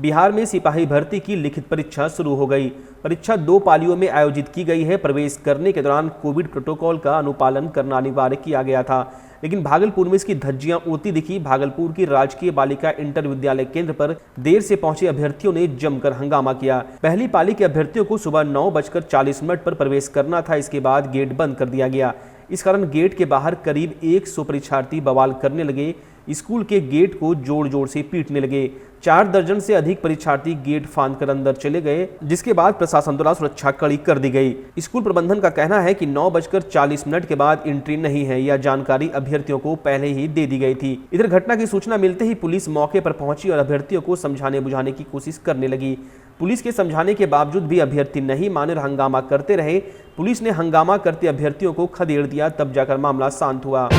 बिहार में सिपाही भर्ती की लिखित परीक्षा शुरू हो गई। परीक्षा 2 पालियों में आयोजित की गई है। प्रवेश करने के दौरान कोविड प्रोटोकॉल का अनुपालन करना अनिवार्य किया गया था, लेकिन भागलपुर में इसकी धज्जियां उड़ती दिखी। भागलपुर की राजकीय बालिका इंटर विद्यालय केंद्र पर देर से पहुंचे अभ्यर्थियों ने जमकर हंगामा किया। पहली पाली के अभ्यर्थियों को सुबह 9:40 पर प्रवेश करना था। इसके बाद गेट बंद कर दिया गया। इस कारण गेट के बाहर करीब 100 परीक्षार्थी बवाल करने लगे। स्कूल के गेट को जोर जोर से पीटने लगे। 4 दर्जन से अधिक परीक्षार्थी गेट फांदकर अंदर चले गए, जिसके बाद प्रशासन द्वारा सुरक्षा कड़ी कर दी गई। स्कूल प्रबंधन का कहना है कि 9:40 के बाद एंट्री नहीं है, यह जानकारी अभ्यर्थियों को पहले ही दे दी गई थी। इधर घटना की सूचना मिलते ही पुलिस मौके पर पहुंची और अभ्यर्थियों को समझाने बुझाने की कोशिश करने लगी। पुलिस के समझाने के बावजूद भी अभ्यर्थी नहीं माने और हंगामा करते रहे। पुलिस ने हंगामा करते अभ्यर्थियों को खदेड़ दिया, तब जाकर मामला शांत हुआ।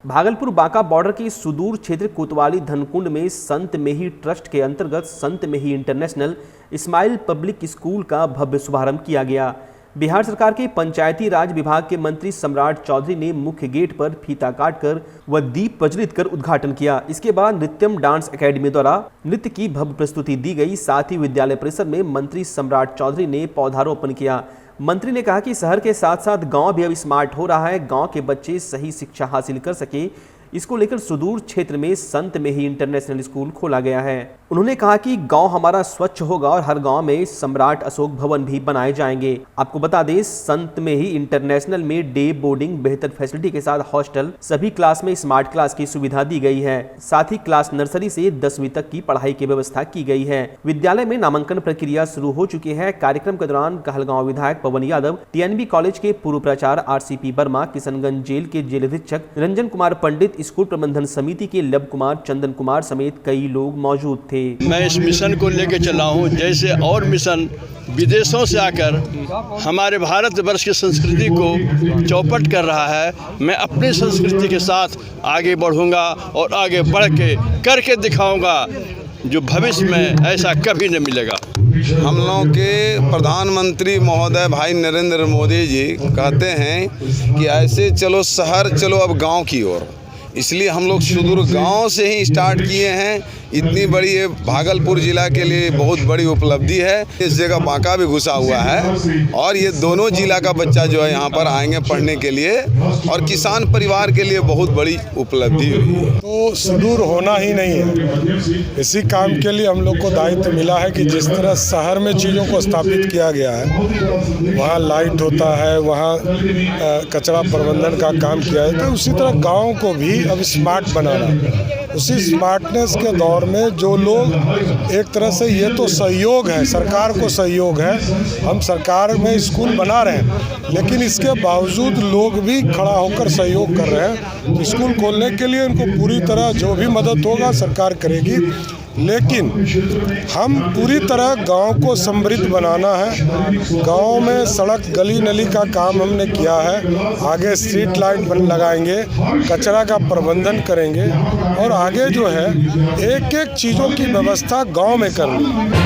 भागलपुर बांका बॉर्डर के सुदूर क्षेत्र कोतवाली धनकुंड में संत मेही ट्रस्ट के अंतर्गत संत मेही इंटरनेशनल स्माइल पब्लिक स्कूल का भव्य शुभारंभ किया गया। बिहार सरकार के पंचायती राज विभाग के मंत्री सम्राट चौधरी ने मुख्य गेट पर फीता काटकर व दीप प्रज्वलित कर उद्घाटन किया। इसके बाद नृत्यम डांस एकेडमी द्वारा नृत्य की भव्य प्रस्तुति दी गई। साथ ही विद्यालय परिसर में मंत्री सम्राट चौधरी ने पौधारोपण किया। मंत्री ने कहा कि शहर के साथ साथ गांव भी अब स्मार्ट हो रहा है। गांव के बच्चे सही शिक्षा हासिल कर सके, इसको लेकर सुदूर क्षेत्र में संत मेही इंटरनेशनल स्कूल खोला गया है। उन्होंने कहा कि गांव हमारा स्वच्छ होगा और हर गांव में सम्राट अशोक भवन भी बनाए जाएंगे। आपको बता दें, संत मेही इंटरनेशनल में डे बोर्डिंग, बेहतर फैसिलिटी के साथ हॉस्टल, सभी क्लास में स्मार्ट क्लास की सुविधा दी गई है। साथ ही क्लास नर्सरी से 10वीं तक की पढ़ाई की व्यवस्था की गई है। विद्यालय में नामांकन प्रक्रिया शुरू हो चुकी है। कार्यक्रम के दौरान कहलगांव विधायक पवन यादव, TNB कॉलेज के पूर्व प्राचार्य RCP वर्मा, किशनगंज जेल के जेल अधीक्षक निरंजन कुमार पंडित, स्कूल प्रबंधन समिति के लब कुमार, चंदन कुमार समेत कई लोग मौजूद थे। मैं इस मिशन को लेकर चला हूँ, जैसे और मिशन विदेशों से आकर हमारे भारतवर्ष की संस्कृति को चौपट कर रहा है। मैं अपनी संस्कृति के साथ आगे बढ़ूंगा और आगे बढ़ के करके दिखाऊंगा, जो भविष्य में ऐसा कभी नहीं मिलेगा। हम लोग के प्रधानमंत्री महोदय भाई नरेंद्र मोदी जी कहते हैं कि ऐसे चलो शहर, चलो अब गांव की ओर। इसलिए हम लोग सुदूर गांव से ही स्टार्ट किए हैं। इतनी बड़ी ये भागलपुर जिला के लिए बहुत बड़ी उपलब्धि है। इस जगह बांका भी घुसा हुआ है और ये दोनों जिला का बच्चा जो है यहाँ पर आएंगे पढ़ने के लिए, और किसान परिवार के लिए बहुत बड़ी उपलब्धि हुई है। तो सुदूर होना ही नहीं है। इसी काम के लिए हम लोग को दायित्व मिला है कि जिस तरह शहर में चीज़ों को स्थापित किया गया है, वहाँ लाइट होता है, वहाँ कचरा प्रबंधन का काम किया जाता है, उसी तरह गाँव को भी अब स्मार्ट बनाना। उसी स्मार्टनेस के दौर में जो लोग एक तरह से, ये तो सहयोग है, सरकार को सहयोग है, हम सरकार में स्कूल बना रहे हैं, लेकिन इसके बावजूद लोग भी खड़ा होकर सहयोग कर रहे हैं। स्कूल खोलने के लिए उनको पूरी तरह जो भी मदद होगा सरकार करेगी, लेकिन हम पूरी तरह गांव को समृद्ध बनाना है। गांव में सड़क, गली नली का काम हमने किया है। आगे स्ट्रीट लाइट लगाएंगे, कचरा का प्रबंधन करेंगे और आगे जो है एक एक चीज़ों की व्यवस्था गांव में करनी।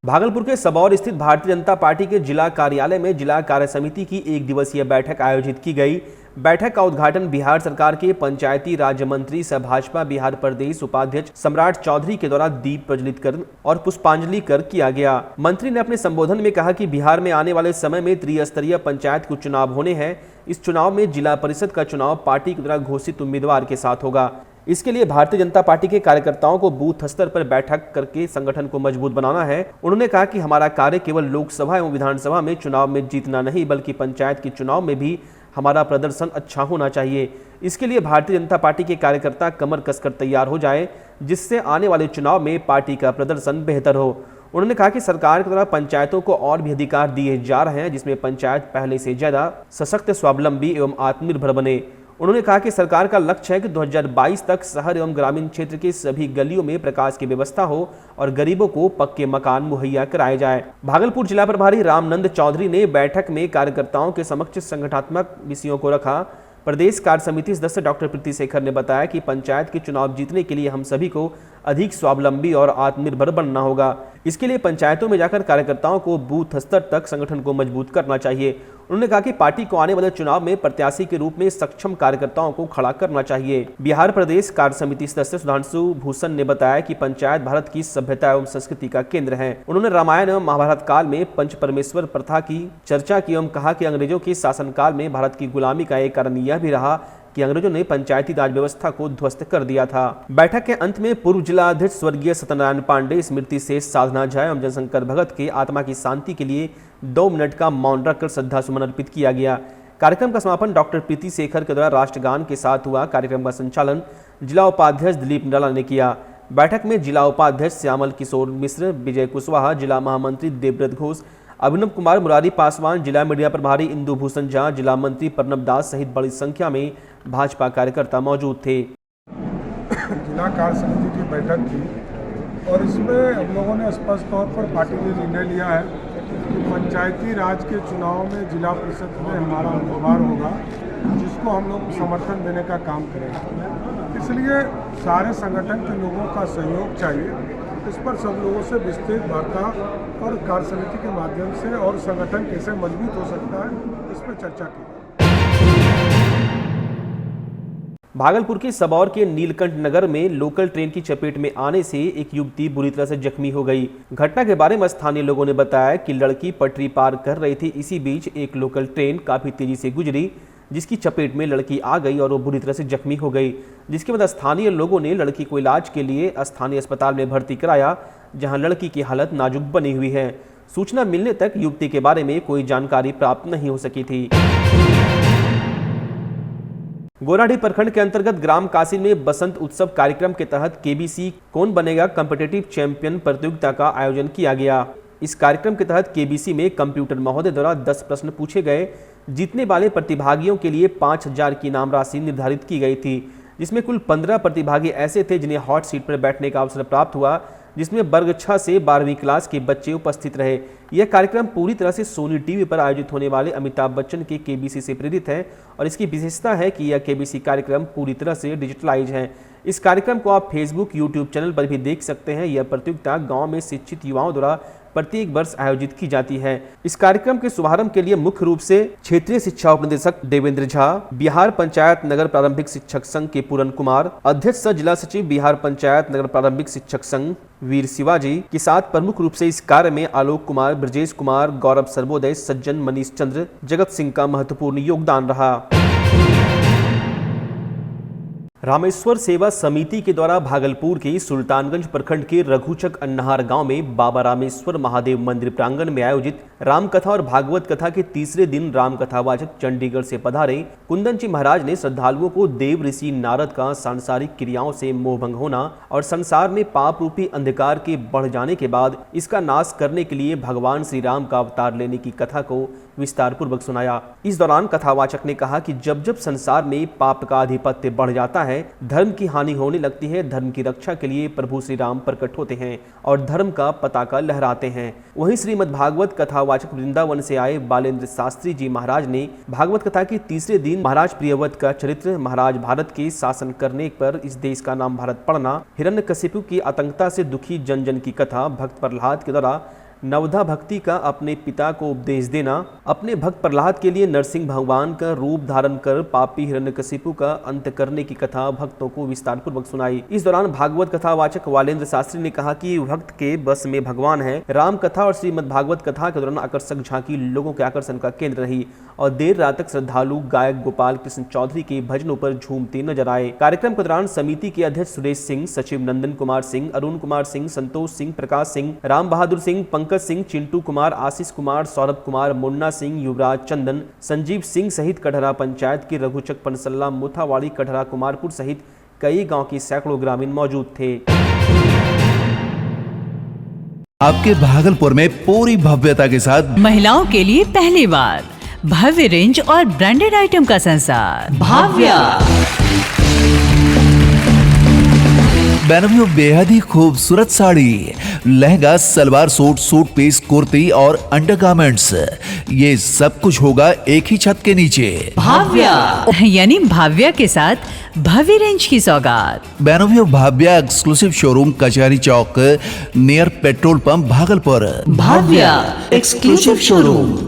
भागलपुर के सबौर स्थित भारतीय जनता पार्टी के जिला कार्यालय में जिला कार्य समिति की 1 दिवसीय बैठक आयोजित की गई। बैठक का उद्घाटन बिहार सरकार के पंचायती राज्य मंत्री सह भाजपा बिहार प्रदेश उपाध्यक्ष सम्राट चौधरी के द्वारा दीप प्रज्वलित कर और पुष्पांजलि कर किया गया। मंत्री ने अपने संबोधन में कहा कि बिहार में आने वाले समय में त्रिस्तरीय पंचायत के चुनाव होने हैं। इस चुनाव में जिला परिषद का चुनाव पार्टी के द्वारा घोषित उम्मीदवार के साथ होगा। इसके लिए भारतीय जनता पार्टी के कार्यकर्ताओं को बूथ स्तर पर बैठक करके संगठन को मजबूत बनाना है। उन्होंने कहा कि हमारा कार्य केवल लोकसभा एवं विधानसभा में चुनाव में जीतना नहीं, बल्कि पंचायत के चुनाव में भी हमारा प्रदर्शन अच्छा होना चाहिए। इसके लिए भारतीय जनता पार्टी के कार्यकर्ता कमर कसकर तैयार हो जाए, जिससे आने वाले चुनाव में पार्टी का प्रदर्शन बेहतर हो। उन्होंने कहा कि सरकार के द्वारा पंचायतों को और भी अधिकार दिए जा रहे हैं, जिसमें पंचायत पहले से ज्यादा सशक्त, स्वावलंबी एवं आत्मनिर्भर बने। उन्होंने कहा कि सरकार का लक्ष्य है कि 2022 तक शहर एवं ग्रामीण क्षेत्र के सभी गलियों में प्रकाश की व्यवस्था हो और गरीबों को पक्के मकान मुहैया कराए जाए। भागलपुर जिला प्रभारी रामनंद चौधरी ने बैठक में कार्यकर्ताओं के समक्ष संगठनात्मक विषयों को रखा। प्रदेश कार्य समिति सदस्य डॉक्टर प्रीति शेखर ने बताया कि पंचायत के चुनाव जीतने के लिए हम सभी को अधिक स्वावलंबी और आत्मनिर्भर बनना होगा। इसके लिए पंचायतों में जाकर कार्यकर्ताओं को बूथ स्तर तक संगठन को मजबूत करना चाहिए। उन्होंने कहा कि पार्टी को आने वाले चुनाव में प्रत्याशी के रूप में सक्षम कार्यकर्ताओं को खड़ा करना चाहिए। बिहार प्रदेश कार्य समिति सदस्य सुधांशु भूषण ने बताया कि पंचायत भारत की सभ्यता एवं संस्कृति का केंद्र है। उन्होंने रामायण एवं महाभारत काल में पंच परमेश्वर प्रथा की चर्चा की एवं कहा कि अंग्रेजों के शासनकाल में भारत की गुलामी का एक कारण यह भी रहा कि अंग्रेजों ने पंचायती राज व्यवस्था को ध्वस्त कर दिया था। बैठक के अंत में पूर्व जिला अध्यक्ष स्वर्गीय सत्यनारायण पांडे, स्मृति शेष, साधना झा एवं जनशंकर भगत के आत्मा की शांति के लिए 2 मिनट का मौन रखकर श्रद्धा सुमन अर्पित किया गया। कार्यक्रम का समापन डॉक्टर प्रीति शेखर के द्वारा राष्ट्रगान के साथ हुआ। कार्यक्रम का संचालन जिला उपाध्यक्ष दिलीप निराला ने किया। बैठक में जिला उपाध्यक्ष श्यामल किशोर मिश्र, विजय कुशवाहा, जिला महामंत्री देवव्रत घोष, अभिनव कुमार, मुरारी पासवान, जिला मीडिया प्रभारी इंदु भूषण झा, जिला मंत्री प्रणब दास सहित बड़ी संख्या में भाजपा कार्यकर्ता मौजूद थे। जिला कार्य समिति की बैठक थी और इसमें हम लोगों ने स्पष्ट तौर पर पार्टी ने निर्णय लिया है कि पंचायती राज के चुनाव में जिला परिषद में हमारा उम्मीदवार होगा जिसको हम लोग समर्थन देने का काम करेंगे। इसलिए सारे संगठन के लोगों का सहयोग चाहिए। इस पर सब लोगों से विस्तृत वार्ता और कार्य समिति के माध्यम से और संगठन कैसे मजबूत हो सकता है इस पर चर्चा की। भागलपुर के सबौर के नीलकंठ नगर में लोकल ट्रेन की चपेट में आने से एक युवती बुरी तरह से जख्मी हो गई। घटना के बारे में स्थानीय लोगों ने बताया कि लड़की पटरी पार कर रही थी। इसी बीच एक लोकल ट्रेन काफी तेजी से गुजरी जिसकी चपेट में लड़की आ गई और वो बुरी तरह से जख्मी हो गई, जिसके बाद स्थानीय लोगों ने लड़की को इलाज के लिए स्थानीय अस्पताल में भर्ती कराया, जहां लड़की की हालत नाजुक बनी हुई है। सूचना मिलने तक युवती के बारे में कोई जानकारी प्राप्त नहीं हो सकी थी। गोराडीह प्रखंड के अंतर्गत ग्राम कासिन में बसंत उत्सव कार्यक्रम के तहत केबीसी कौन बनेगा कॉम्पिटिटिव चैंपियन प्रतियोगिता का आयोजन किया गया। इस कार्यक्रम के तहत केबीसी में कंप्यूटर महोदय द्वारा 10 प्रश्न पूछे गए। जीतने वाले प्रतिभागियों के लिए 5000 की इनाम राशि निर्धारित की गई थी, जिसमें कुल 15 प्रतिभागी ऐसे थे जिन्हें हॉट सीट पर बैठने का अवसर प्राप्त हुआ, जिसमें वर्ग 6 से 12वीं क्लास के बच्चे उपस्थित रहे। यह कार्यक्रम पूरी तरह से सोनी टीवी पर आयोजित होने वाले अमिताभ बच्चन के केबीसी से प्रेरित है और इसकी विशेषता है कि यह केबीसी कार्यक्रम पूरी तरह से डिजिटलाइज है। इस कार्यक्रम को आप फेसबुक, यूट्यूब चैनल पर भी देख सकते हैं। यह प्रतियोगिता गांव में शिक्षित युवाओं द्वारा प्रत्येक वर्ष आयोजित की जाती है। इस कार्यक्रम के शुभारंभ के लिए मुख्य रूप से क्षेत्रीय शिक्षा उपनिदेशक देवेंद्र झा, बिहार पंचायत नगर प्रारंभिक शिक्षक संघ के पूरन कुमार, अध्यक्ष सह जिला सचिव बिहार पंचायत नगर प्रारंभिक शिक्षक संघ वीर शिवाजी के साथ प्रमुख रूप से इस कार्य में आलोक कुमार, ब्रजेश कुमार, गौरव सर्वोदय, सज्जन, मनीष चंद्र, जगत सिंह का महत्वपूर्ण योगदान रहा। रामेश्वर सेवा समिति के द्वारा भागलपुर के सुल्तानगंज प्रखंड के रघुचक अन्नहार गांव में बाबा रामेश्वर महादेव मंदिर प्रांगण में आयोजित रामकथा और भागवत कथा के तीसरे दिन रामकथावाचक चंडीगढ़ से पधारे कुंदन जी महाराज ने श्रद्धालुओं को देव ऋषि नारद का सांसारिक क्रियाओं से मोहभंग होना और संसार में पाप रूपी अंधकार के बढ़ जाने के बाद इसका नाश करने के लिए भगवान श्री राम का अवतार लेने की कथा को विस्तार पूर्वक सुनाया। इस दौरान कथावाचक ने कहा कि जब जब संसार में पाप का आधिपत्य बढ़ जाता है, धर्म की हानि होने लगती है, धर्म की रक्षा के लिए प्रभु श्री राम प्रकट होते हैं और धर्म का पताका लहराते हैं। वहीं श्रीमद् भागवत कथावाचक वृंदावन से आए बालेंद्र शास्त्री जी महाराज ने भागवत कथा के तीसरे दिन महाराज प्रियव्रत का चरित्र, महाराज भारत के शासन करने पर इस देश का नाम भारत पड़ना, हिरण्यकशिपु की आतंकता से दुखी जन जन की कथा, भक्त प्रहलाद के द्वारा नवधा भक्ति का अपने पिता को उपदेश देना, अपने भक्त प्रहलाद के लिए नरसिंह भगवान का रूप धारण कर पापी हिरण्यकशिपु का अंत करने की कथा भक्तों को विस्तार पूर्वक सुनाई। इस दौरान भागवत कथावाचक वालेंद्र शास्त्री ने कहा कि भक्त के बस में भगवान है। राम कथा और श्रीमद् भागवत कथा के दौरान आकर्षक झांकी लोगों के आकर्षण का केंद्र रही और देर रात तक श्रद्धालु गायक गोपाल कृष्ण चौधरी के भजनों पर झूमते नजर आए। कार्यक्रम के दौरान समिति के अध्यक्ष सुरेश सिंह, सचिव नंदन कुमार सिंह, अरुण कुमार सिंह, संतोष सिंह, प्रकाश सिंह, राम बहादुर सिंह, पंकज सिंह, चिंटू कुमार, आशीष कुमार, सौरभ कुमार, मुन्ना सिंह, युवराज चंदन, संजीव सिंह सहित कटहरा पंचायत के रघुचक, पनसल्ला, मुथावाड़ी, कटहरा, कुमारपुर सहित कई गांव के सैकड़ों ग्रामीण मौजूद थे। आपके भागलपुर में पूरी भव्यता के साथ महिलाओं के लिए पहली बार भव्य रेंज और ब्रांडेड आइटम का संसार भाव्या। बेनवियो बेहद ही खूबसूरत sari, lehenga, salwar suit, suit piece, kurti और अंडरगारमेंट्स, ये सब कुछ होगा एक ही छत के नीचे। भाव्या यानी भाव्या के साथ भव्य रेंज की सौगात। बेनवियो Bhavya exclusive showroom, Kachahri Chowk, near petrol pump, Bhagalpur. Bhavya exclusive showroom.